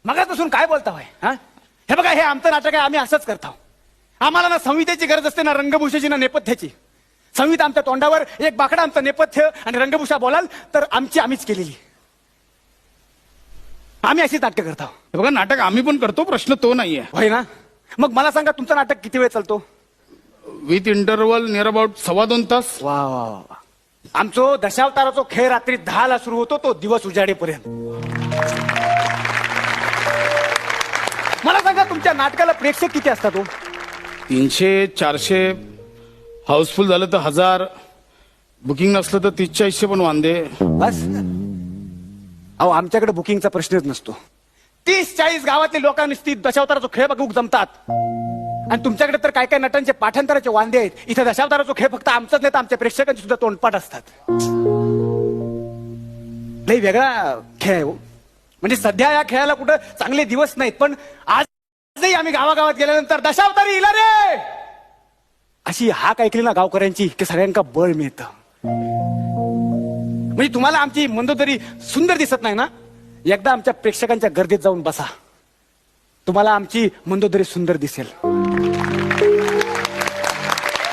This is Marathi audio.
मगापासून काय बोलता होय? हा, हे बघा, हे आमचं नाटक आहे, आम्ही असंच करतो. आम्हाला ना संहितेची गरज असते, ना रंगभूषेची, ना नेपथ्याची. संहिता आमच्या तोंडावर, एक बाकडा आमचं नेपथ्य, आणि रंगभूषा बोलाल तर आम्हीच केलेली. आम्ही अशीच नाटक करतो. हे बघा, नाटक आम्ही पण करतो, प्रश्न तो नाहीये. होय ना? मग मला सांगा, तुमचं नाटक किती वेळ चालतो? विथ इंटरव्हल नियर अबाउट 2.25 तास. वा वा वा. आमचो दशावताराचा खेळ रात्री 10ला सुरू होतो, तो दिवस उजाडेपर्यंत. मला सांगा, तुमच्या नाटकाला प्रेक्षक किती असतात? 300-400 हाऊसफुल झालं तर 1000, बुकिंग नसलं तर 30-40 पण वांदे. बस. अहो, आमच्याकडे बुकिंगचा प्रश्नच नसतो. 30-40 गावातले लोक नुसती दशावताराचा खेळ बघूक जमतात. आणि तुमच्याकडे तर काय काय नटांचे पाठांतराचे वांदे आहेत. इथे दशावताराचा खेळ फक्त आमचाच नाही तर आमच्या प्रेक्षकांचे सुद्धा तोंडपाठ असतात. लई वेगळा खेळ आहे हो. म्हणजे सध्या या खेळाला कुठं चांगले दिवस नाहीत, पण आजही आम्ही गावागावात गेल्यानंतर दशावतारी इला रे अशी हाक ऐकली ना गावकऱ्यांची, की सगळ्यांना बळ मिळतं. म्हणजे तुम्हाला आमची मंदोदरी सुंदर दिसत नाही ना? एकदा आमच्या प्रेक्षकांच्या गर्दीत जाऊन बसा, तुम्हाला आमची मंदोदरी सुंदर दिसेल.